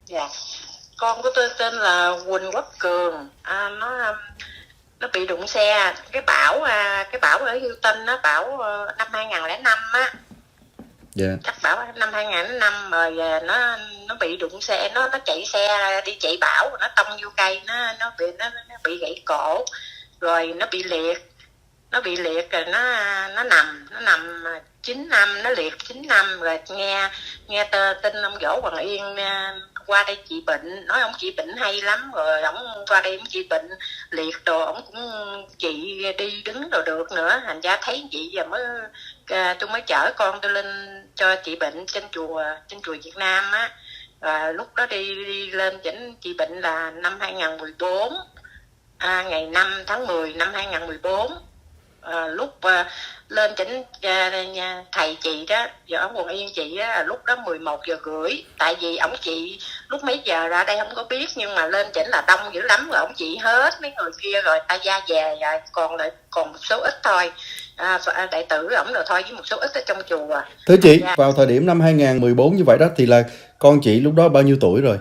Dạ, con của tôi tên là Quỳnh Quốc Cường. Nó bị đụng xe, cái bão ở Houston á, bão năm 2005 á. Dạ. Chắc bão năm 2005 rồi, nó bị đụng xe, nó chạy xe đi chạy bão, nó tông vô cây, nó bị gãy cổ, rồi nó bị liệt rồi, nó nằm 9 năm, nó liệt 9 năm rồi. Nghe tin ông Võ Hoàng Yên qua đây trị bệnh, nói ông trị bệnh hay lắm, rồi ông qua đây ông trị bệnh liệt đồ, ông cũng trị đi đứng đồ được nữa. Thành ra thấy chị giờ tôi mới chở con tôi lên cho trị bệnh trên chùa Việt Nam á. Và lúc đó đi lên chỉnh trị bệnh là năm 2014, ngày 5 tháng 10 năm 2014. Lúc lên chỉnh thầy chị đó, giờ ông Hoàng Yên chị á, lúc đó 11 giờ rưỡi. Tại vì ổng chị lúc mấy giờ ra đây không có biết, nhưng mà lên chỉnh là đông dữ lắm rồi, ổng chị hết mấy người kia rồi ta ra về rồi, còn một số ít thôi, đệ tử ổng rồi thôi, với một số ít ở trong chùa. Thưa chị, vào thời điểm năm 2014 như vậy đó thì là con chị lúc đó bao nhiêu tuổi rồi?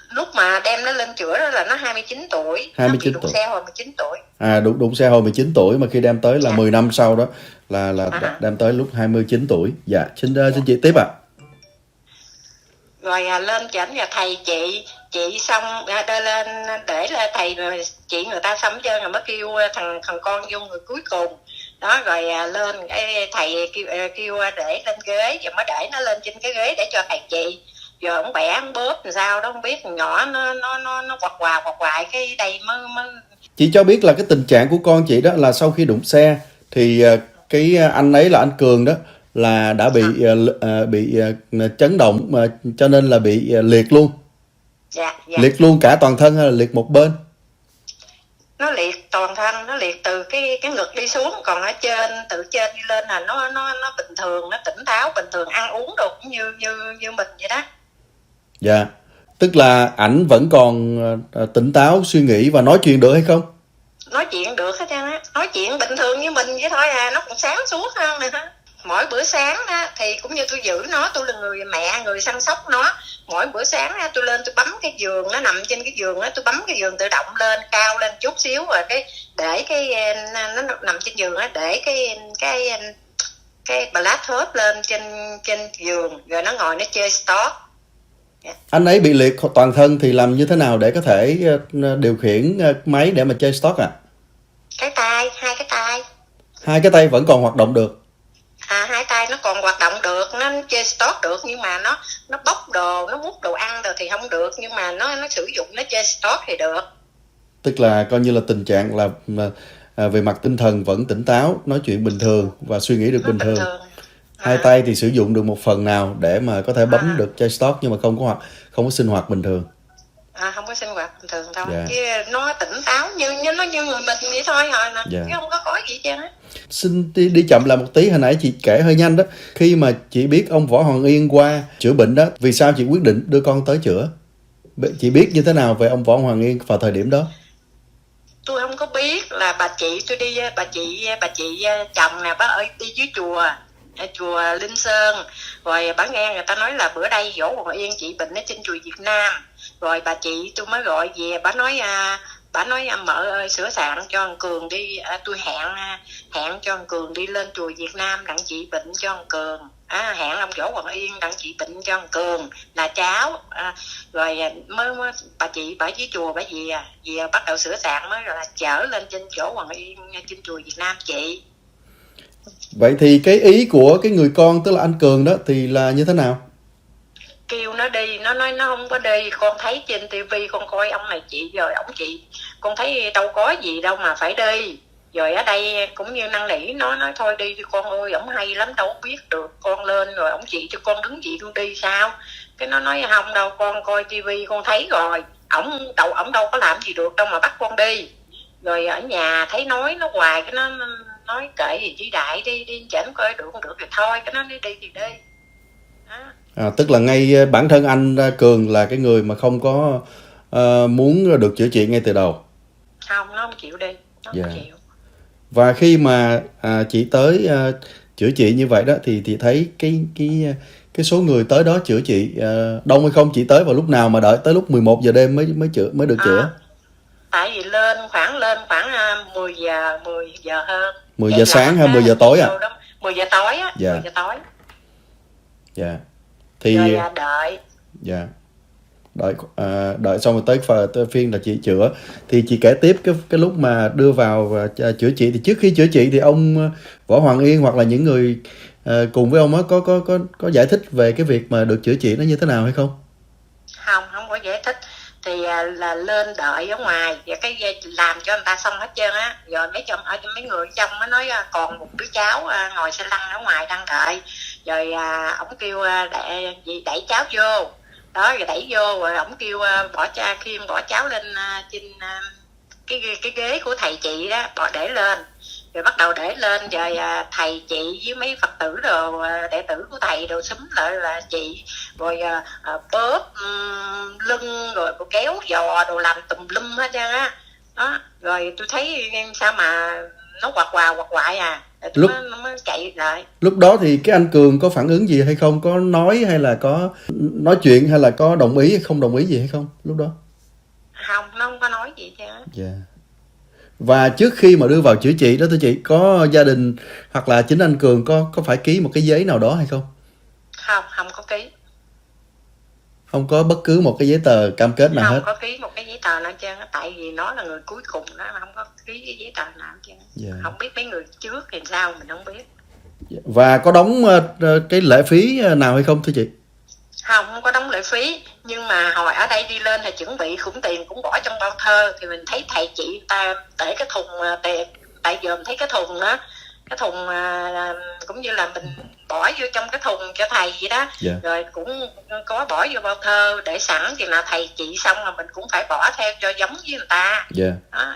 Lúc mà đem nó lên chữa đó là nó 29 tuổi, nó bị 29 đụng tuổi. xe hồi 19 tuổi. Đụng xe hồi 19 tuổi mà khi đem tới là Dạ. 10 năm sau đó là đem tới lúc 29 tuổi. Dạ, xin chị tiếp ạ. Rồi lên chảnh và thầy chị xong đưa lên để là thầy rồi chị người ta xong chưa rồi mới kêu thằng con vô người cuối cùng đó. Rồi lên cái thầy kêu để lên ghế, rồi mới để nó lên trên cái ghế để cho thầy chị. Rồi ông bẻ ông bóp làm sao đó không biết, nhỏ nó quặt hoài cái đây mới. Chị cho biết là cái tình trạng của con chị đó là sau khi đụng xe thì cái anh ấy là anh Cường đó là đã bị chấn động cho nên là bị liệt luôn. Dạ. Liệt luôn cả toàn thân hay là liệt một bên? Nó liệt toàn thân, nó liệt từ cái ngực đi xuống, còn ở trên, từ trên đi lên là nó bình thường, nó tỉnh táo bình thường, ăn uống đồ cũng như mình vậy đó. Dạ, tức là ảnh vẫn còn tỉnh táo, suy nghĩ và nói chuyện được hay không? Nói chuyện được hết trơn á, nói chuyện bình thường như mình vậy thôi à, nó cũng sáng suốt hơn nè. Mỗi bữa sáng á, thì cũng như tôi giữ nó, tôi là người mẹ, người săn sóc nó. Mỗi bữa sáng á, tôi lên tôi bấm cái giường, nó nằm trên cái giường á, tôi bấm cái giường tự động lên, cao lên chút xíu, rồi để nó nằm trên giường á, để cái laptop lên trên giường, rồi nó ngồi nó chơi stop. Anh ấy bị liệt toàn thân thì làm như thế nào để có thể điều khiển máy để mà chơi stock ạ? Hai cái tay. Hai cái tay vẫn còn hoạt động được. Hai tay nó còn hoạt động được, nó chơi stop được, nhưng mà nó bóc đồ, nó múc đồ ăn rồi thì không được, nhưng mà nó sử dụng nó chơi stop thì được. Tức là coi như là tình trạng là về mặt tinh thần vẫn tỉnh táo, nói chuyện bình thường và suy nghĩ được bình thường. Hai tay thì sử dụng được một phần nào để mà có thể bấm được chơi stock, nhưng mà không có sinh hoạt bình thường. Không có sinh hoạt bình thường thôi. Chứ nó tỉnh táo như người mình vậy thôi nè, chứ không có gì chứ. Xin đi chậm lại một tí, hồi nãy chị kể hơi nhanh đó. Khi mà chị biết ông Võ Hoàng Yên qua chữa bệnh đó, vì sao chị quyết định đưa con tới chữa? Chị biết như thế nào về ông Võ Hoàng Yên vào thời điểm đó? Tôi không có biết, là bà chị tôi đi, bà chị chồng nè, bà ở đi dưới chùa Linh Sơn, rồi bà nghe người ta nói là bữa đây Võ Hoàng Yên trị bệnh ở trên chùa Việt Nam. Rồi bà chị tôi mới gọi về, bà nói mợ ơi, sửa soạn cho thằng Cường đi, tôi hẹn cho thằng Cường đi lên chùa Việt Nam đặng trị bệnh cho thằng Cường. Hẹn ông Võ Hoàng Yên đặng trị bệnh cho thằng Cường là cháu. Rồi mới bà chị bà với chùa bà về bắt đầu sửa soạn mới là chở lên trên Võ Hoàng Yên trên chùa Việt Nam chị. Vậy thì cái ý của cái người con, tức là anh Cường đó, thì là như thế nào? Kêu nó đi, nó nói nó không có đi. Con thấy trên tivi, con coi ông này chị, rồi ổng chị, con thấy đâu có gì đâu mà phải đi. Rồi ở đây cũng như năn nỉ nó, nói thôi đi con ơi, ổng hay lắm, đâu biết được, con lên rồi ổng chị cho con đứng chị con đi sao. Cái nó nói không đâu, con coi tivi con thấy rồi, ổng đâu có làm gì được đâu mà bắt con đi. Rồi ở nhà thấy nói nó hoài, cái nó nói kệ gì chứ đại đi chẳng coi được không được thì thôi, cái nó đi thì đi. Tức là ngay bản thân anh Cường là cái người mà không có muốn được chữa trị ngay từ đầu. Không, nó không chịu đi, nó không chịu. Và khi mà chị tới chữa trị như vậy đó thì thấy cái cái số người tới đó chữa chị đông hay không? Chị tới vào lúc nào mà đợi tới lúc 11 giờ đêm mới được chữa? Tại vì lên khoảng 10 giờ hơn. 10 Vậy giờ là sáng hay 10 giờ tối à? 10 giờ tối á, Dạ. 10 giờ tối. Dạ. Thì Rồi đợi. dạ. Đợi xong rồi tới phiên là chị chữa. Thì chị kể tiếp cái lúc mà đưa vào chữa trị, thì trước khi chữa trị thì ông Võ Hoàng Yên hoặc là những người cùng với ông á có giải thích về cái việc mà được chữa trị nó như thế nào hay không? Không có giải thích. Thì là lên đợi ở ngoài và cái làm cho người ta xong hết trơn á, rồi mấy người trong mới nói còn một đứa cháu ngồi xe lăn ở ngoài đang đợi, rồi ổng kêu đẩy cháu vô đó, rồi đẩy vô rồi ổng kêu khiêng bỏ cháu lên trên cái ghế của thầy chị đó, để lên, rồi bắt đầu để lên, rồi thầy chị với mấy Phật tử đồ đệ tử của thầy đồ xúm lại là chị, rồi bóp lưng, rồi kéo giò đồ làm tùm lum hết trơn á đó. Rồi tôi thấy sao mà nó quạt quại nó mới chạy lại. Lúc đó thì cái anh Cường có phản ứng gì hay không? Có nói hay là có nói chuyện hay là có đồng ý hay không đồng ý gì hay không lúc đó? Không, nó không có nói gì chứ. Dạ. Và trước khi mà đưa vào chữa trị đó thưa chị, có gia đình hoặc là chính anh Cường có phải ký một cái giấy nào đó hay không? Không có ký. Không có bất cứ một cái giấy tờ cam kết nào hết? Không có ký một cái giấy tờ nào hết, tại vì nó là người cuối cùng đó, không có ký cái giấy tờ nào hết. Dạ. Không biết mấy người trước thì sao mình không biết. Và có đóng cái lệ phí nào hay không thưa chị? Không có đóng lệ phí, nhưng mà hồi ở đây đi lên thì chuẩn bị khủng tiền cũng bỏ trong bao thơ, thì mình thấy thầy chị ta để cái thùng tiền, tại giờ mình thấy cái thùng đó, cái thùng cũng như là mình bỏ vô trong cái thùng cho thầy vậy đó. Yeah. Rồi cũng có bỏ vô bao thơ để sẵn, thì là thầy chị xong là mình cũng phải bỏ theo cho giống với người ta. Yeah. Đó,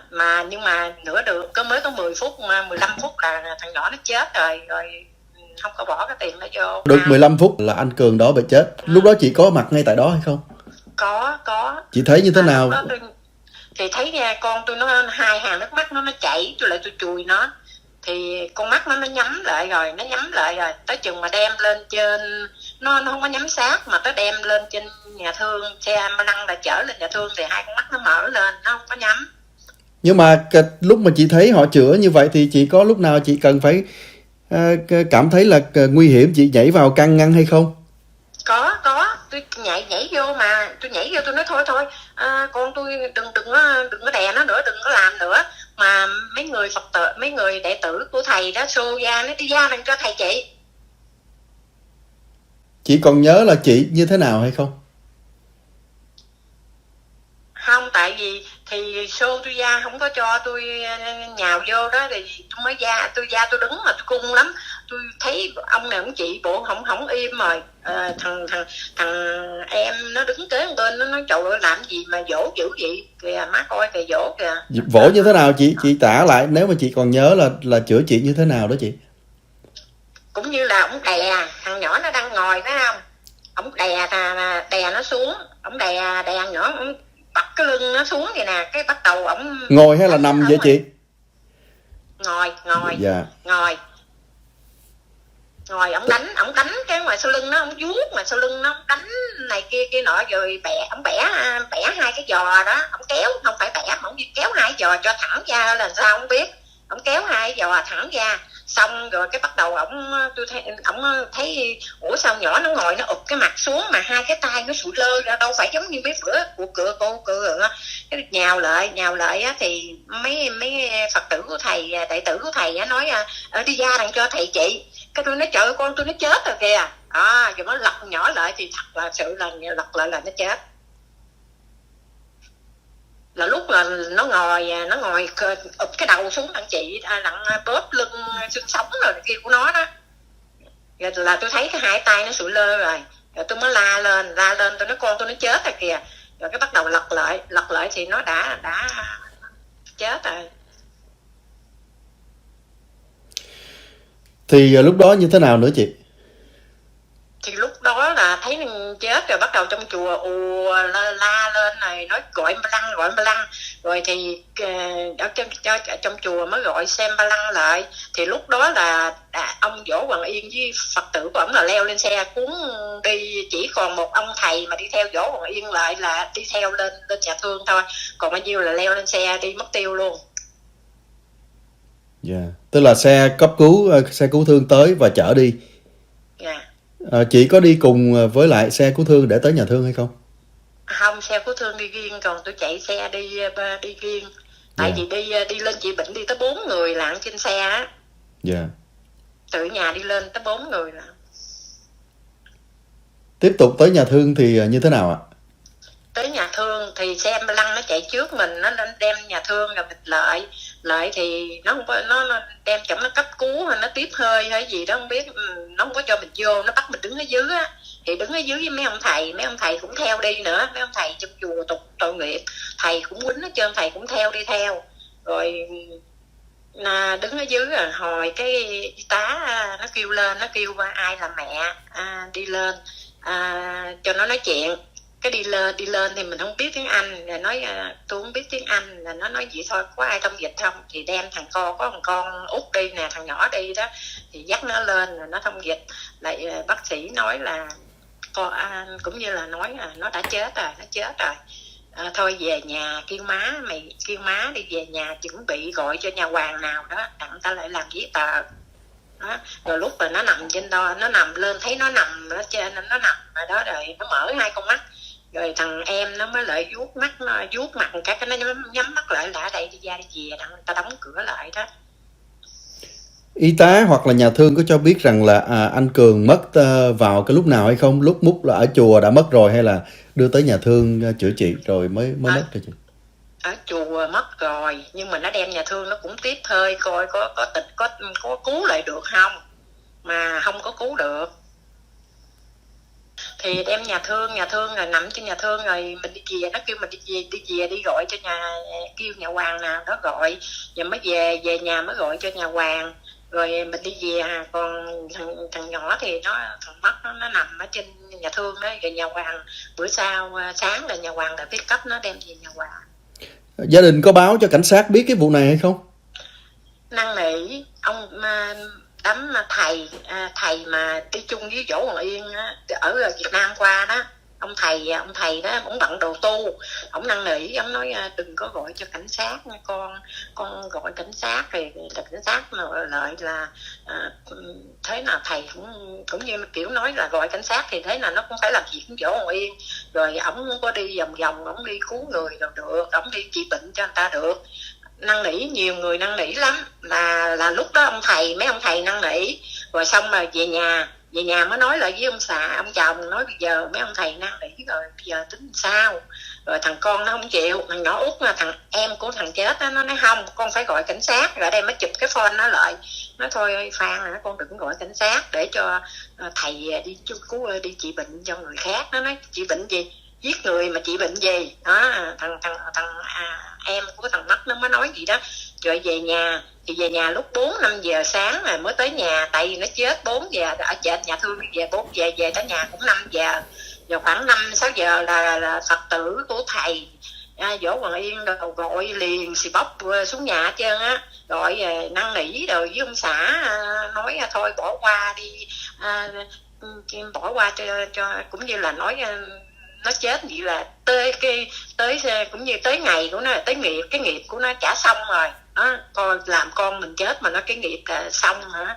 nhưng mà nửa đường mới có 10 phút 15 phút là thằng nhỏ nó chết rồi không có bỏ cái tiền đó vô. Được 15 phút là anh Cường đó bị chết. Lúc đó chị có mặt ngay tại đó hay không? Có. Chị thấy như thế nào? Thì thấy nha, con tôi nó 2 hàng nước mắt nó chảy, tôi chùi nó, thì con mắt nó nhắm lại rồi, tới chừng mà đem lên trên, nó không có nhắm sát mà tới đem lên trên nhà thương, xe ambulance là chở lên nhà thương, thì 2 con mắt nó mở lên, nó không có nhắm. Nhưng mà lúc mà chị thấy họ chữa như vậy thì chị có lúc nào chị cần phải cảm thấy là nguy hiểm, chị nhảy vào can ngăn hay không? Có, tôi nhảy vô, mà tôi nhảy vô tôi nói thôi, con tôi đừng có đè nó nữa, đừng có làm nữa, mà mấy người Phật tử, mấy người đệ tử của thầy đó xô ra, nó đi ra đừng cho thầy chị. Chị còn nhớ là chị như thế nào hay không? Không, tại vì thì xô tôi ra, không có cho tôi nhào vô đó, thì tôi mới tôi đứng mà tôi cung lắm, tôi thấy ông này ông chị bộ không im rồi. Thằng em nó đứng kế bên, nó nói trời ơi làm gì mà dỗ dữ vậy kìa, má coi kìa, dỗ kìa. Vỗ như thế nào chị tả lại, nếu mà chị còn nhớ là chữa chị như thế nào đó chị? Cũng như là ông đè thằng nhỏ nó đang ngồi phải không, ông đè nó xuống, ông đè nhỏ, ông bật cái lưng nó xuống vậy nè, cái bắt đầu ông ngồi hay là nằm vậy chị? Ngồi. Dạ. Ngồi, ông đánh cái ngoài sau lưng nó, ông vuốt ngoài sau lưng nó, ông đánh này kia nọ, rồi ông bẻ 2 cái giò đó, ông kéo, không phải bẻ mà ông kéo 2 giò cho thẳng ra là sao không biết, ông kéo 2 giò thẳng ra, xong rồi cái bắt đầu ông thấy ủa sao nhỏ nó ngồi nó ụp cái mặt xuống mà 2 cái tay nó sụi lơ ra, đâu phải giống như mấy bữa của cửa cái nhào lại á, thì mấy Phật tử của thầy, đệ tử của thầy á nói đi ra đằng cho thầy chị. Cái tôi nói trời ơi, con tôi nó chết rồi kìa, rồi nó lật nhỏ lại, thì thật là sự là lật lại là nó chết. Là lúc là nó ngồi ụp cái đầu xuống đằng chị, đặng bóp lưng xương sống rồi kia của nó đó, rồi là tôi thấy cái 2 tay nó sụi lơ rồi tôi mới la lên tôi nói con tôi nó chết rồi kìa, rồi cái bắt đầu lật lại thì nó đã chết rồi. Thì lúc đó như thế nào nữa chị? Thì lúc đó là thấy thấy chết rồi bắt đầu trong chùa ùa la lên này nói gọi ba lăng, rồi thì trong chùa mới gọi xem ba lăng lại. Thì lúc đó là ông Võ Hoàng Yên với Phật tử của ổng là leo lên xe cuốn đi, chỉ còn một ông thầy mà đi theo Võ Hoàng Yên lại là đi theo lên nhà thương thôi, còn bao nhiêu là leo lên xe đi mất tiêu luôn. Dạ, tức là xe cấp cứu, xe cứu thương tới và chở đi. Dạ. Chị có đi cùng với lại xe cứu thương để tới nhà thương hay không? Không, xe cứu thương đi riêng, còn tôi chạy xe đi riêng. Tại vì đi lên chị Bệnh đi tới 4 người lận trên xe á. Dạ. Từ nhà đi lên tới 4 người lận. Tiếp tục tới nhà thương thì như thế nào ạ? Tới nhà thương thì xe lăng nó chạy trước mình, nó đem nhà thương rồi bịch lại thì nó không có, nó đem chồng nó cấp cứu hay nó tiếp hơi hay gì đó không biết, nó không có cho mình vô, nó bắt mình đứng ở dưới á. Thì đứng ở dưới với mấy ông thầy cũng theo đi nữa, mấy ông thầy trong chùa tục tội nghiệp, thầy cũng quýnh hết trơn, thầy cũng theo đi theo. Rồi đứng ở dưới rồi hồi cái y tá nó kêu lên, nó kêu ai là mẹ đi lên cho nó nói chuyện. Cái đi lên thì mình không biết tiếng Anh, rồi nói tôi không biết tiếng Anh, là nó nói vậy thôi, có ai thông dịch không, thì đem có một con út đi nè, thằng nhỏ đi đó, thì dắt nó lên rồi nó thông dịch. Lại bác sĩ nói là cũng như là nói nó đã chết rồi, thôi về nhà, kêu má đi về nhà chuẩn bị gọi cho nhà hoàng nào đó đặng ta lại làm giấy tờ đó. Rồi lúc mà nó nằm trên đó, nó nằm lên thấy nó nằm ở trên, nó nằm ở đó rồi nó mở hai con mắt, rồi thằng em nó mới lại vuốt mắt, nó vuốt mặt cái nó nhắm mắt lại là ở đây đi ra đi về, người ta đóng cửa lại đó. Y tá hoặc là nhà thương có cho biết rằng là anh Cường mất vào cái lúc nào hay không? Lúc múc là ở chùa đã mất rồi hay là đưa tới nhà thương chữa trị rồi mới mất rồi chị? Ở chùa mất rồi, nhưng mà nó đem nhà thương nó cũng tiếp hơi coi có cứu lại được không, mà không có cứu được. Thì đem nhà thương rồi nằm trên nhà thương, rồi mình đi về, nó kêu mình đi gọi cho kêu nhà hoàng nào đó gọi, rồi mới về nhà mới gọi cho nhà hoàng, rồi mình đi về. Còn thằng nhỏ thì thằng mắt nó nằm ở trên nhà thương đó, rồi nhà hoàng bữa sau sáng là nhà hoàng đã pick up nó đem về nhà hoàng. Gia đình có báo cho cảnh sát biết cái vụ này hay không? Năn nỉ ông đám thầy mà đi chung với Võ Hoàng Yên ở Việt Nam qua đó, ông thầy đó ông bận đồ tu, ông năn nỉ, ông nói đừng có gọi cho cảnh sát nha con gọi cảnh sát thì là cảnh sát mà lợi là thế nào thầy cũng như kiểu nói là gọi cảnh sát thì thế nào nó cũng phải làm việc với Võ Hoàng Yên, rồi ổng không có đi vòng vòng, ổng đi cứu người rồi được, ổng đi trị bệnh cho người ta được. Năn nỉ, nhiều người năn nỉ lắm, là lúc đó mấy ông thầy năn nỉ, rồi xong mà về nhà mới nói lại với ông chồng, nói bây giờ mấy ông thầy năn nỉ rồi bây giờ tính sao. Rồi thằng con nó không chịu, thằng nhỏ út mà thằng em của thằng chết đó, nó nói không, con phải gọi cảnh sát. Rồi đây mới chụp cái phone nó lại, nói thôi Phan con đừng gọi cảnh sát để cho thầy đi trị bệnh cho người khác. Nó nói trị bệnh gì, giết người mà trị bệnh gì đó. Thằng em của thằng mắt nó mới nói gì đó. Rồi về nhà lúc 4-5 giờ sáng rồi mới tới nhà, tại vì nó chết 4 giờ ở nhà thương, về 4 giờ về tới nhà cũng 5 giờ. Rồi khoảng 5-6 giờ là Phật tử của thầy Võ Hoàng Yên đầu gọi liền xì bóc xuống nhà hết trơn á, gọi năn nỉ rồi với ông xã nói thôi bỏ qua đi, bỏ qua cho cũng như là nói nó chết vậy là tới cũng như tới ngày của nó, tới cái nghiệp của nó trả xong rồi đó. Coi làm con mình chết mà nó cái nghiệp xong hả.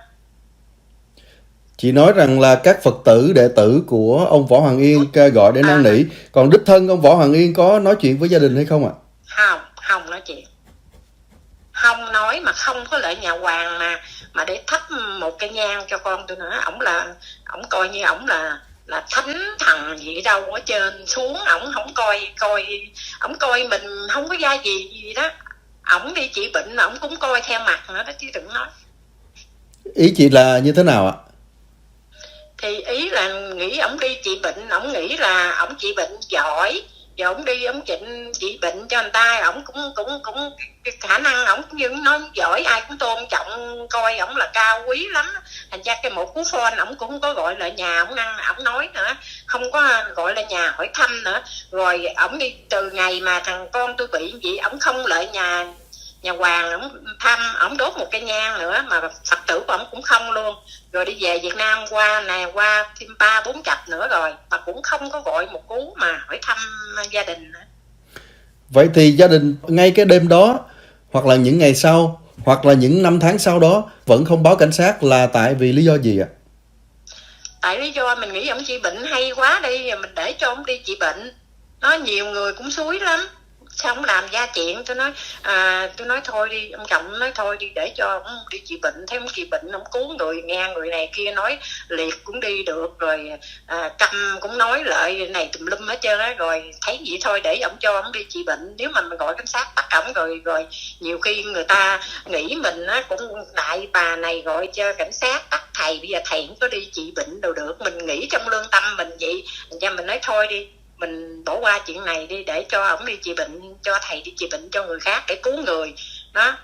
Chị nói rằng là các Phật tử đệ tử của ông Võ Hoàng Yên gọi để năn nỉ, còn đích thân ông Võ Hoàng Yên có nói chuyện với gia đình hay không ạ? Không nói chuyện, không nói, mà không có lại nhà hoàng mà để thắp một cây nhang cho con tôi nữa. Ổng coi như ổng là thánh thần gì đâu ở trên xuống, ổng không coi ổng coi mình không có gia gì đó. Ổng đi trị bệnh ổng cũng coi theo mặt nữa đó chứ đừng nói. Ý chị là như thế nào ạ? Thì ý là nghĩ ổng đi trị bệnh, ổng nghĩ là ổng trị bệnh giỏi, giờ ổng đi ổng trị bệnh cho người ta, ổng cũng khả năng ổng cũng như nói giỏi, ai cũng tôn trọng coi ổng là cao quý lắm. Thành ra cái một cú phone ổng cũng không có gọi lại nhà ổng ổng nói nữa, không có gọi lại nhà hỏi thăm nữa. Rồi ổng đi từ ngày mà thằng con tôi bị vậy, ổng không lại nhà Hoàng ổng thăm, ổng đốt một cây nhang nữa mà Phật tử của ổng cũng không luôn. Rồi đi về Việt Nam qua thêm 3-4 cặp nữa rồi mà cũng không có gọi một cú mà hỏi thăm gia đình nữa. Vậy thì gia đình ngay cái đêm đó, hoặc là những ngày sau, hoặc là những năm tháng sau đó vẫn không báo cảnh sát là tại vì lý do gì ạ? Tại lý do mình nghĩ ổng trị bệnh hay quá đi, mình để cho ổng đi trị bệnh. Nó nhiều người cũng xúi lắm, sao không làm gia chuyện. Tôi nói thôi đi, ông chồng nói thôi đi, để cho ông đi trị bệnh. Thấy ông trị bệnh ông cứu người, nghe người này kia nói liệt cũng đi được, rồi câm cũng nói lại này tùm lum hết trơn á. Rồi thấy vậy thôi, để ông cho ông đi trị bệnh. Nếu mà mình gọi cảnh sát bắt ổng rồi nhiều khi người ta nghĩ mình á, cũng đại bà này gọi cho cảnh sát bắt thầy, bây giờ thầy không có đi trị bệnh đâu được. Mình nghĩ trong lương tâm mình vậy, cho mình nói thôi đi, mình bỏ qua chuyện này đi, để cho ổng đi trị bệnh, cho thầy đi trị bệnh cho người khác để cứu người đó.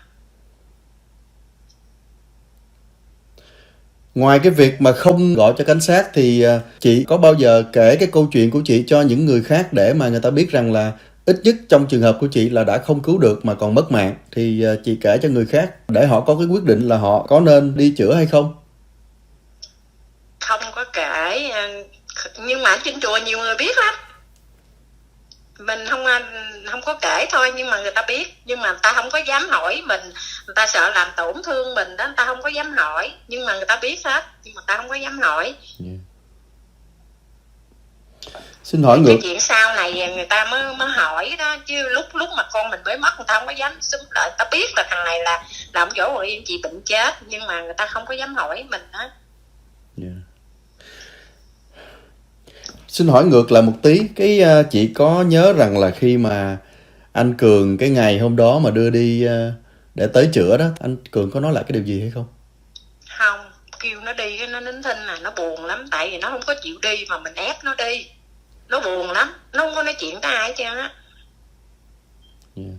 Ngoài cái việc mà không gọi cho cảnh sát thì chị có bao giờ kể cái câu chuyện của chị cho những người khác để mà người ta biết rằng là ít nhất trong trường hợp của chị là đã không cứu được mà còn mất mạng, thì chị kể cho người khác để họ có cái quyết định là họ có nên đi chữa hay không? Không có kể, nhưng mà trên chùa nhiều người biết lắm. Mình không có kể thôi, nhưng mà người ta biết, nhưng mà người ta không có dám hỏi mình, người ta sợ làm tổn thương mình đó, người ta không có dám hỏi. Nhưng mà người ta biết hết, nhưng mà người ta không có dám hỏi. Yeah. Xin hỏi ngược cái chuyện sau này người ta mới hỏi đó, chứ lúc mà con mình mới mất người ta không có dám xúm lại. Người ta biết là thằng này là ông Võ Hoàng Yên chị bệnh chết, nhưng mà người ta không có dám hỏi mình đó. Yeah. Xin hỏi ngược lại một tí, chị có nhớ rằng là khi mà anh Cường cái ngày hôm đó mà đưa đi để tới chữa đó, anh Cường có nói lại cái điều gì hay không? Không, kêu nó đi, nó nín thinh nó buồn lắm, tại vì nó không có chịu đi mà mình ép nó đi. Nó buồn lắm, nó không có nói chuyện với ai hết trơn á. Yeah.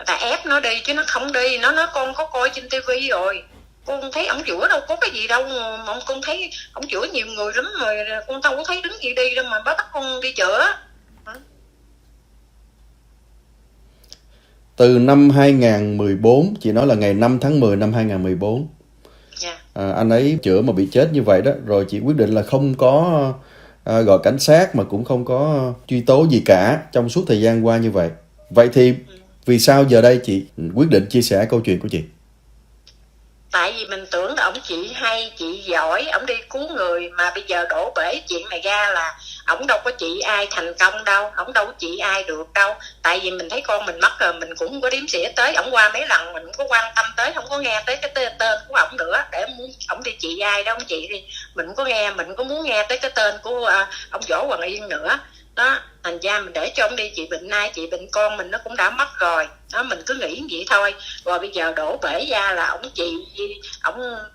Tại ép nó đi chứ nó không đi. Nó nói con có coi trên tivi rồi, con thấy ổng chữa đâu có cái gì đâu, mà con thấy ổng chữa nhiều người lắm rồi, con đâu có thấy đứng gì đi đâu mà bắt con đi chữa. Từ năm 2014, chị nói là ngày 5 tháng 10 năm 2014, Yeah. Anh ấy chữa mà bị chết như vậy đó, rồi chị quyết định là không có gọi cảnh sát mà cũng không có truy tố gì cả trong suốt thời gian qua như vậy. Vậy thì vì sao giờ đây chị quyết định chia sẻ câu chuyện của chị? Tại vì mình tưởng là ổng chị hay, chị giỏi, ổng đi cứu người, mà bây giờ đổ bể chuyện này ra là ổng đâu có trị ai thành công đâu, ổng đâu có trị ai được đâu. Tại vì mình thấy con mình mất rồi, mình cũng không có đếm xỉa tới ổng, qua mấy lần mình cũng có quan tâm tới, không có nghe tới cái tên của ổng nữa, để ổng đi trị ai đâu, ổng trị đi mình không có nghe, mình có muốn nghe tới cái tên của ông Võ Hoàng Yên nữa đó. Thành ra mình để cho ông đi trị bệnh, ai trị bệnh con mình nó cũng đã mất rồi đó. Mình cứ nghĩ vậy thôi, rồi bây giờ đổ bể ra là ổng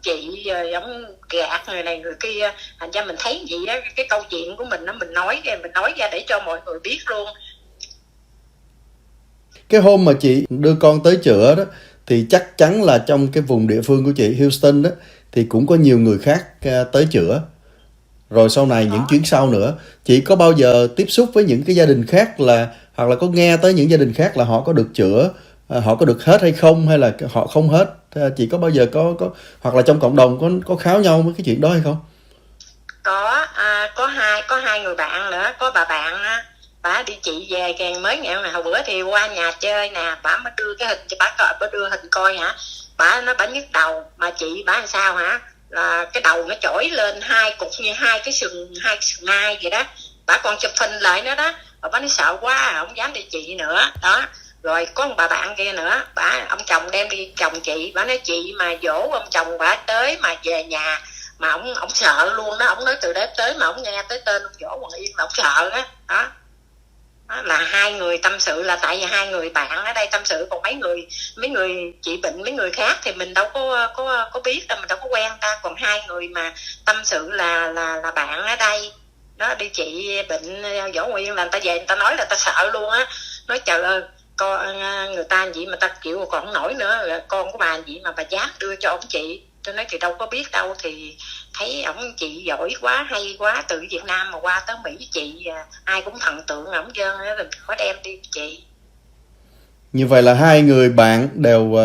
trị rồi ổng gạt người này người kia. Thành ra mình thấy vậy á, cái câu chuyện của mình đó, mình nói ra để cho mọi người biết luôn. Cái hôm mà chị đưa con tới chữa đó thì chắc chắn là trong cái vùng địa phương của chị Houston đó thì cũng có nhiều người khác tới chữa. Rồi sau này những chuyến sau nữa, chị có bao giờ tiếp xúc với những cái gia đình khác là, hoặc là có nghe tới những gia đình khác là họ có được chữa, họ có được hết hay không, hay là họ không hết? Chị có bao giờ có hoặc là trong cộng đồng có kháo nhau với cái chuyện đó hay không? Có hai người bạn nữa, có bà bạn á, bà đi chị về càng mới ngày này, hồi bữa thì qua nhà chơi nè, bà mới đưa cái hình cho bà coi, bà đưa hình coi hả, bà nhức đầu, mà chị bà làm sao hả, là cái đầu nó chổi lên hai cục như hai cái sừng nai vậy đó. Bà còn chụp hình lại nữa đó, bà nói sợ quá không dám đi chị nữa đó. Rồi có một bà bạn kia nữa, ông chồng đem đi chồng chị, bà nói chị mà dỗ ông chồng bà tới mà về nhà mà ông sợ luôn đó. Ông nói từ đấy tới mà ông nghe tới tên ông Võ Hoàng Yên là ông sợ đó. Đó là hai người tâm sự, là tại vì hai người bạn ở đây tâm sự, còn mấy người chị bệnh, mấy người khác thì mình đâu có biết đâu, mình đâu có quen ta. Còn hai người mà tâm sự là bạn ở đây đó đi trị bệnh Võ Nguyên là người ta về người ta nói là ta sợ luôn á, nói trời ơi con người ta vậy mà ta chịu còn không nổi nữa, con của bà vậy mà bà dám đưa cho ông chị. Tôi nói chị đâu có biết đâu, thì thấy ổng chị giỏi quá, hay quá, từ Việt Nam mà qua tới Mỹ chị ai cũng thần tượng ổng trơn á, mình có đem đi chị. Như vậy là hai người bạn đều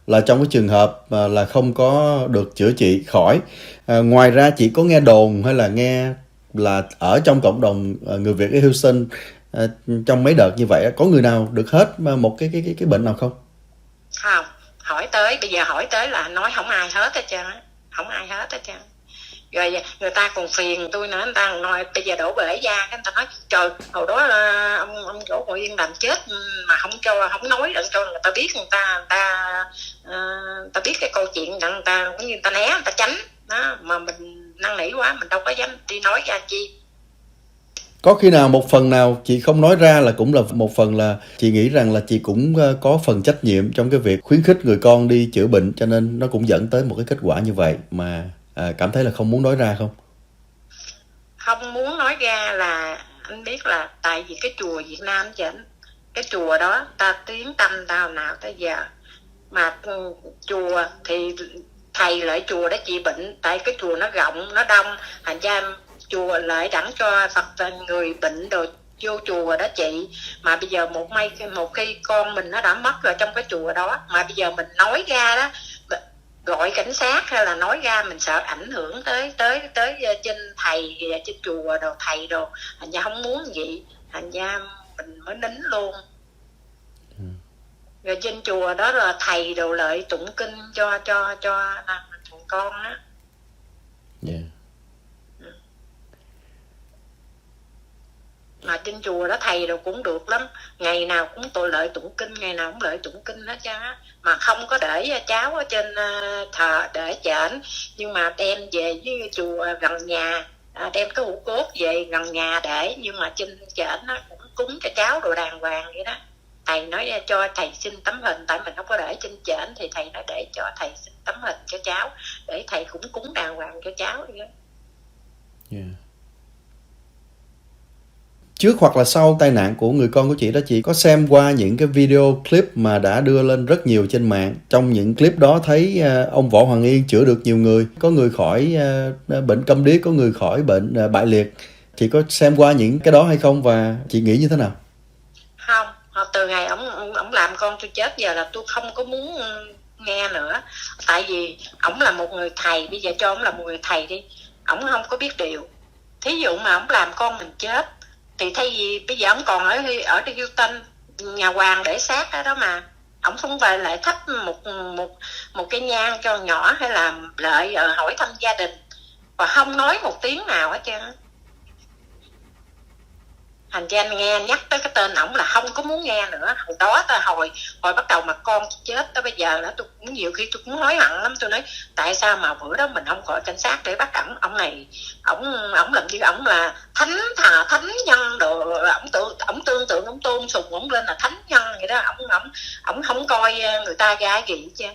là trong cái trường hợp là không có được chữa trị khỏi. Ngoài ra chị có nghe đồn hay là nghe là ở trong cộng đồng người Việt ở Houston trong mấy đợt như vậy có người nào được hết một cái bệnh nào không? Không, hỏi tới bây giờ hỏi tới là nói không ai hết hết trơn á, không ai hết hết trơn. Rồi người ta còn phiền tôi nữa, người ta nói bây giờ đổ bể ra, cái người ta nói trời hồi đó ông Đỗ Ngọc Yên làm chết mà không nói đặng cho người ta biết, người ta biết cái câu chuyện đặng người ta cũng như người ta né, người ta tránh đó, mà mình năn nỉ quá mình đâu có dám đi nói ra chi. Có khi nào một phần nào chị không nói ra là cũng là một phần là chị nghĩ rằng là chị cũng có phần trách nhiệm trong cái việc khuyến khích người con đi chữa bệnh, cho nên nó cũng dẫn tới một cái kết quả như vậy mà cảm thấy là không muốn nói ra không? Không muốn nói ra là anh biết là tại vì cái chùa Việt Nam chứ, cái chùa đó ta tiếng tâm tao nào tới giờ mà chùa thì thầy lại chùa đó trị bệnh, tại cái chùa nó rộng nó đông, thành ra chùa lại đẳng cho Phật người bệnh rồi vô chùa đó chị. Mà bây giờ một khi con mình nó đã mất rồi trong cái chùa đó, mà bây giờ mình nói ra đó, gọi cảnh sát hay là nói ra mình sợ ảnh hưởng tới trên thầy trên chùa đồ thầy đồ, thành ra không muốn vậy, thành ra mình mới nín luôn. Rồi trên chùa đó là thầy đồ lợi tụng kinh cho thằng con á. Yeah. Mà trên chùa đó thầy đồ cũng được lắm, ngày nào cũng tội lợi tụng kinh, ngày nào cũng lợi tụng kinh hết trơn á, mà không có để cháu ở trên thờ để chển, nhưng mà đem về với chùa gần nhà, đem cái hũ cốt về gần nhà để, nhưng mà trên chển nó cũng cúng cho cháu đồ đàng hoàng vậy đó. Thầy nói cho thầy xin tấm hình, tại mình không có để trên chển thì thầy nói để cho thầy xin tấm hình cho cháu, để thầy cũng cúng đàng hoàng cho cháu vậy đó. Yeah. Trước hoặc là sau tai nạn của người con của chị đó, chị có xem qua những cái video clip mà đã đưa lên rất nhiều trên mạng. Trong những clip đó thấy ông Võ Hoàng Yên chữa được nhiều người, có người khỏi bệnh câm điếc, có người khỏi bệnh bại liệt. Chị có xem qua những cái đó hay không và chị nghĩ như thế nào? Không, từ ngày ổng làm con tôi chết giờ là tôi không có muốn nghe nữa, tại vì ổng là một người thầy, bây giờ cho ổng là một người thầy đi, ổng không có biết điều. Thí dụ mà ổng làm con mình chết thì thay vì bây giờ ổng còn ở Houston nhà hoàng để xác đó, mà ổng không phải lại thắp một cái nhang cho nhỏ hay làm lợi hỏi thăm gia đình và không nói một tiếng nào hết trơn. Thành ra anh nghe nhắc tới cái tên ổng là không có muốn nghe nữa. Hồi đó hồi bắt đầu mà con chết tới bây giờ đó, tôi cũng nhiều khi tôi cũng hối hận lắm. Tôi nói tại sao mà bữa đó mình không gọi cảnh sát để bắt ông này, ổng làm như ổng là thánh nhân đồ, ổng tương tượng, ổng tôn sùng ổng lên là thánh nhân vậy đó. Ổng không coi người ta ra gì chứ,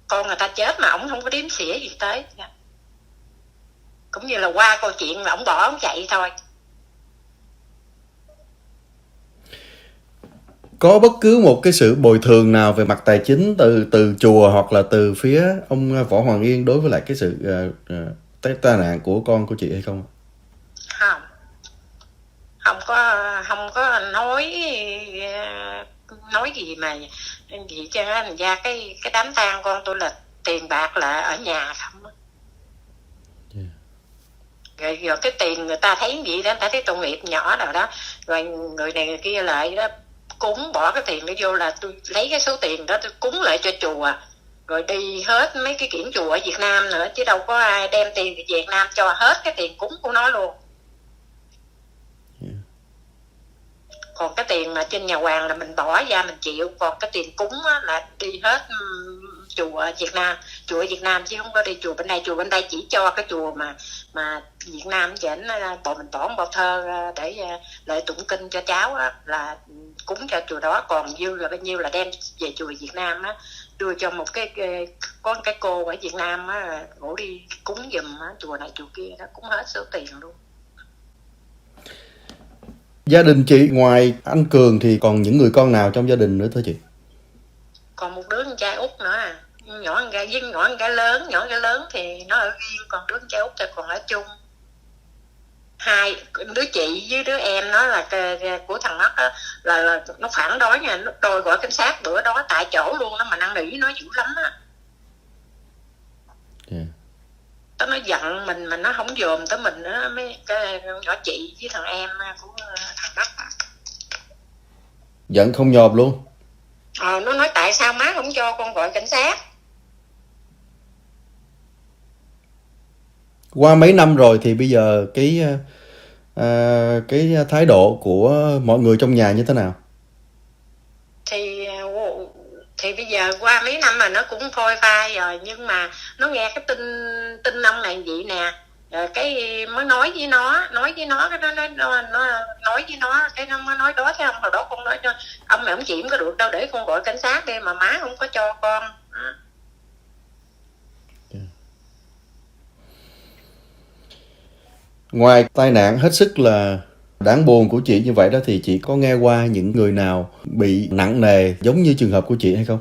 con người ta chết mà ổng không có đếm xỉa gì tới, cũng như là qua câu chuyện là ổng bỏ ổng chạy thôi. Có bất cứ một cái sự bồi thường nào về mặt tài chính từ chùa hoặc là từ phía ông Võ Hoàng Yên đối với lại cái sự tai nạn của con của chị hay không? Không có nói gì mà gì cho nên ra cái đám tang con tôi là tiền bạc là ở nhà không. Rồi cái tiền người ta thấy gì đó, người ta thấy tội nghiệp nhỏ nào đó, rồi người này người kia lại đó cúng bỏ cái tiền đó vô, là tôi lấy cái số tiền đó tôi cúng lại cho chùa, rồi đi hết mấy cái kiển chùa ở Việt Nam nữa, chứ đâu có ai đem tiền từ Việt Nam cho hết cái tiền cúng của nó luôn. Còn cái tiền mà trên nhà hoàng là mình bỏ ra mình chịu, còn cái tiền cúng là đi hết chùa Việt Nam chứ không có đi chùa bên đây. Chùa bên đây chỉ cho cái chùa mà Việt Nam vậy, mình bỏ một bao thơ để lễ tụng kinh cho cháu á, là cúng cho chùa đó, còn dư là bao nhiêu là đem về chùa Việt Nam á, đưa cho một có cái cô ở Việt Nam á, ngủ đi cúng giùm á, chùa này chùa kia đó, cúng hết số tiền luôn. Gia đình chị ngoài anh Cường thì còn những người con nào trong gia đình nữa thưa chị? Còn một đứa con trai út nữa à, nhỏ con gái với nhỏ con gái lớn thì nó ở riêng, còn đứa con trai út thì còn ở chung. Hai đứa chị với đứa em nó là của thằng Mắt á, là nó phản đối nha, nó đòi gọi cảnh sát bữa đó tại chỗ luôn đó, mà năn nỉ nó dữ lắm á. Nó giận mình mà nó không dòm tới mình nữa, mấy cái nhỏ chị với thằng em của thằng Mắt á. Giận không nhòm luôn. Nó nói tại sao má không cho con gọi cảnh sát. Qua mấy năm rồi thì bây giờ cái thái độ của mọi người trong nhà như thế nào? Thì bây giờ qua mấy năm mà nó cũng phôi phai rồi, nhưng mà nó nghe cái tin ông này vậy nè, rồi cái mới nói với nó cái nó nói với nó cái nó mới nói đó, thấy ông hồi đó con nói cho ông này ông chị không có được đâu, để con gọi cảnh sát đi mà má không có cho con. Ngoài tai nạn hết sức là đáng buồn của chị như vậy đó, thì chị có nghe qua những người nào bị nặng nề giống như trường hợp của chị hay không?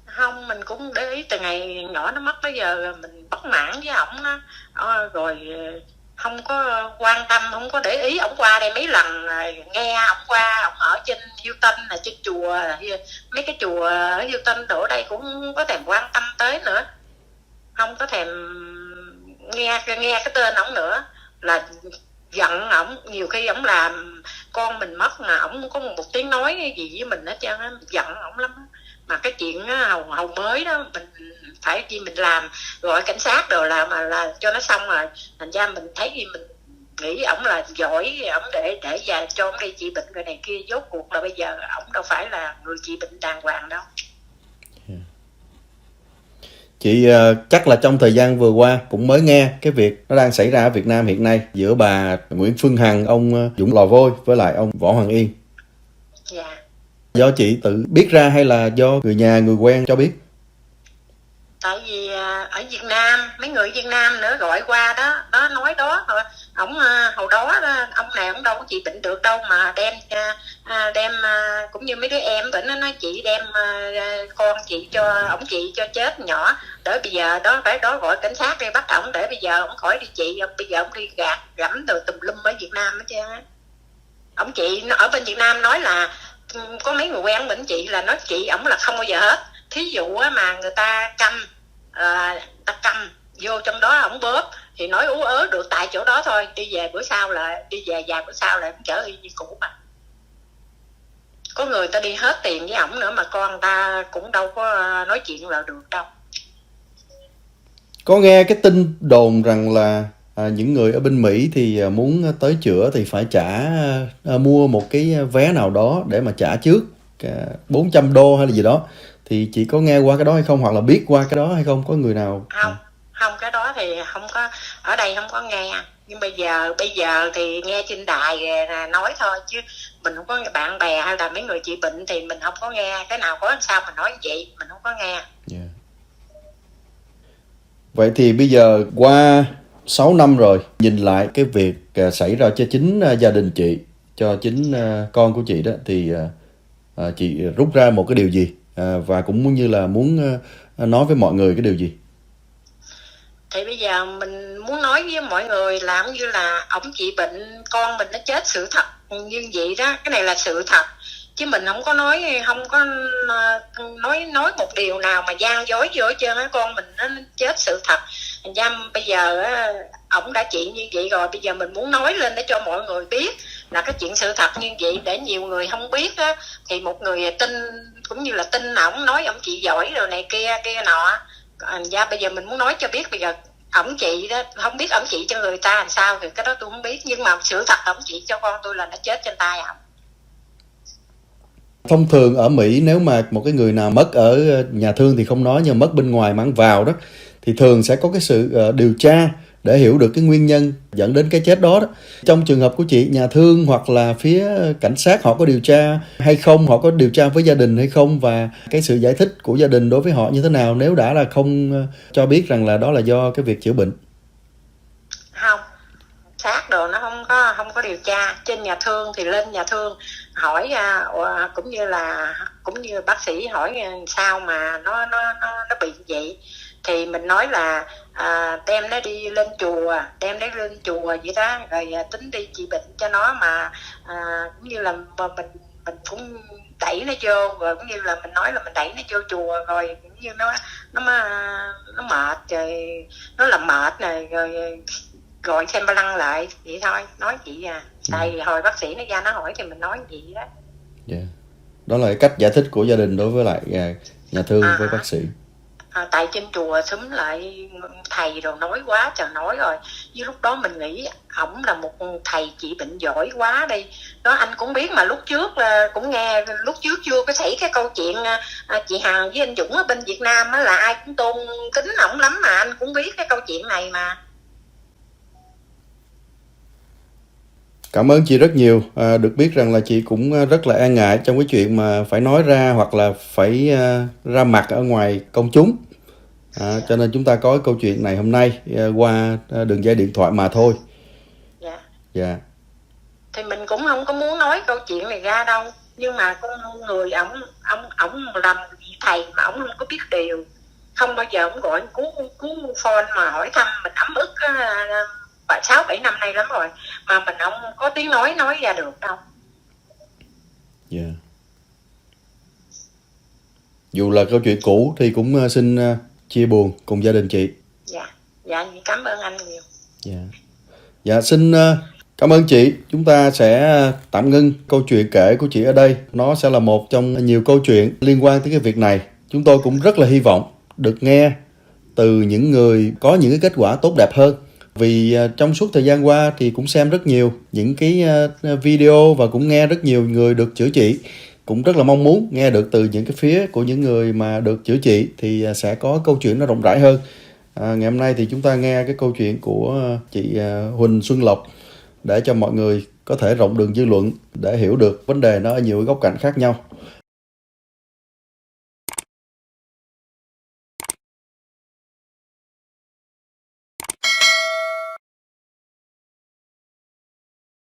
Không, mình cũng để ý từ ngày nhỏ nó mất tới giờ mình bất mãn với ổng đó. Rồi không có quan tâm, không có để ý ổng. Qua đây mấy lần nghe ổng qua, ổng ở trên Hilton là trên chùa, mấy cái chùa ở Hilton đổ đây cũng có thèm quan tâm tới nữa, không có thèm nghe cái tên ổng nữa, là giận ổng. Nhiều khi ổng làm con mình mất mà ổng không có một tiếng nói gì với mình hết trơn á, giận ổng lắm. Mà cái chuyện hầu mới đó mình phải chi mình làm gọi cảnh sát rồi là cho nó xong rồi, thành ra mình thấy gì mình nghĩ ổng là giỏi, ổng để và cho ổng đi trị bệnh người này kia, rốt cuộc là bây giờ ổng đâu phải là người trị bệnh đàng hoàng đâu. Chị chắc là trong thời gian vừa qua cũng mới nghe cái việc nó đang xảy ra ở Việt Nam hiện nay giữa bà Nguyễn Phương Hằng, ông Dũng Lò Vôi với lại ông Võ Hoàng Yên. Dạ. Do chị tự biết ra hay là do người nhà, người quen cho biết? Tại vì ở Việt Nam, mấy người Việt Nam nữa gọi qua đó nói đó, ổng hồi đó ông này ổng đâu có trị bệnh được đâu mà đem cũng như mấy đứa em bệnh nó nói chị đem con chị cho ổng, chị cho chết nhỏ, để bây giờ đó phải đó gọi cảnh sát đi bắt ổng, để bây giờ ổng khỏi đi trị, bây giờ ổng đi gẫm đồ tùm lum ở Việt Nam hết trơn á. Ổng chị ở bên Việt Nam nói là có mấy người quen bệnh chị là nói chị ổng là không bao giờ hết. Thí dụ mà người ta ta câm vô trong đó ổng bóp thì nói ú ớ được tại chỗ đó thôi, đi về bữa sau là vài bữa sau lại trở y như cũ mà. Có người ta đi hết tiền với ổng nữa mà con ta cũng đâu có nói chuyện là được đâu. Có nghe cái tin đồn rằng là những người ở bên Mỹ thì muốn tới chữa thì phải mua một cái vé nào đó để mà trả trước $400 hay là gì đó, thì chị có nghe qua cái đó hay không, hoặc là biết qua cái đó hay không? Có người nào? Không, cái đó thì không có, ở đây không có nghe. Nhưng bây giờ thì nghe trên đài nói thôi, chứ mình không có bạn bè hay là mấy người trị bệnh thì mình không có nghe. Cái nào có làm sao mình nói vậy, mình không có nghe. Yeah. Vậy thì bây giờ qua 6 năm rồi, nhìn lại cái việc xảy ra cho chính gia đình chị, cho chính con của chị đó, thì chị rút ra một cái điều gì, và cũng như là muốn nói với mọi người cái điều gì? Thì bây giờ mình muốn nói với mọi người là cũng như là ổng trị bệnh con mình nó chết, sự thật như vậy đó, cái này là sự thật, chứ mình không có nói một điều nào mà gian dối vô hết trơn á. Con mình nó chết sự thật. Thành ra bây giờ ổng đã trị như vậy rồi, bây giờ mình muốn nói lên để cho mọi người biết là cái chuyện sự thật như vậy, để nhiều người không biết á, thì một người tin cũng như là tin ổng, nói ổng trị giỏi rồi này kia nọ. Thành ra bây giờ mình muốn nói cho biết, bây giờ ổng trị đó, không biết ổng trị cho người ta làm sao thì cái đó tôi không biết, nhưng mà sự thật ổng trị cho con tôi là nó chết trên tay ổng. Thông thường ở Mỹ, nếu mà một cái người nào mất ở nhà thương thì không nói, nhưng mất bên ngoài mang vào đó, thì thường sẽ có cái sự điều tra để hiểu được cái nguyên nhân dẫn đến cái chết đó. Trong trường hợp của chị, nhà thương hoặc là phía cảnh sát họ có điều tra hay không, họ có điều tra với gia đình hay không, và cái sự giải thích của gia đình đối với họ như thế nào nếu đã là không cho biết rằng là đó là do cái việc chữa bệnh? Không, xác sát đồ nó không có điều tra. Trên nhà thương thì lên nhà thương hỏi, cũng như bác sĩ hỏi sao mà nó bị vậy, thì mình nói là đem nó đi lên chùa, vậy đó, rồi tính đi trị bệnh cho nó, mà cũng như là mình cũng đẩy nó vô, rồi cũng như là mình nói là mình đẩy nó vô chùa, rồi cũng như nó mệt, rồi nó làm mệt này, rồi gọi xem ba lăng lại vậy thôi, nói chị tại hồi bác sĩ nó ra nó hỏi thì mình nói gì đó. Yeah. Đó là cái cách giải thích của gia đình đối với lại nhà thương với bác sĩ. Tại trên chùa xúm lại thầy rồi nói quá trời nói rồi, với lúc đó mình nghĩ ổng là một thầy trị bệnh giỏi quá đi đó. Anh cũng biết mà, lúc trước cũng nghe, lúc trước chưa có xảy cái câu chuyện chị Hằng với anh Dũng ở bên Việt Nam á, là ai cũng tôn kính ổng lắm, mà anh cũng biết cái câu chuyện này mà. Cảm ơn chị rất nhiều. Được biết rằng là chị cũng rất là e ngại trong cái chuyện mà phải nói ra hoặc là phải ra mặt ở ngoài công chúng. Cho nên chúng ta có cái câu chuyện này hôm nay qua đường dây điện thoại mà thôi. Dạ. Dạ. Thì mình cũng không có muốn nói câu chuyện này ra đâu, nhưng mà con người ổng làm vị thầy mà ổng không có biết điều, không bao giờ ổng gọi cứu phone mà hỏi thăm mình, ấm ức 6-7 năm nay lắm rồi mà mình không có tiếng nói ra được đâu. Dạ. Dù là câu chuyện cũ thì cũng xin chia buồn cùng gia đình chị. Dạ, cảm ơn anh nhiều. Dạ, xin cảm ơn chị. Chúng ta sẽ tạm ngưng câu chuyện kể của chị ở đây. Nó sẽ là một trong nhiều câu chuyện liên quan tới cái việc này. Chúng tôi cũng rất là hy vọng được nghe từ những người có những cái kết quả tốt đẹp hơn. Vì trong suốt thời gian qua thì cũng xem rất nhiều những cái video và cũng nghe rất nhiều người được chữa trị. Cũng rất là mong muốn nghe được từ những cái phía của những người mà được chữa trị thì sẽ có câu chuyện nó rộng rãi hơn. Ngày hôm nay thì chúng ta nghe cái câu chuyện của chị Huỳnh Xuân Lộc để cho mọi người có thể rộng đường dư luận để hiểu được vấn đề nó ở nhiều góc cạnh khác nhau.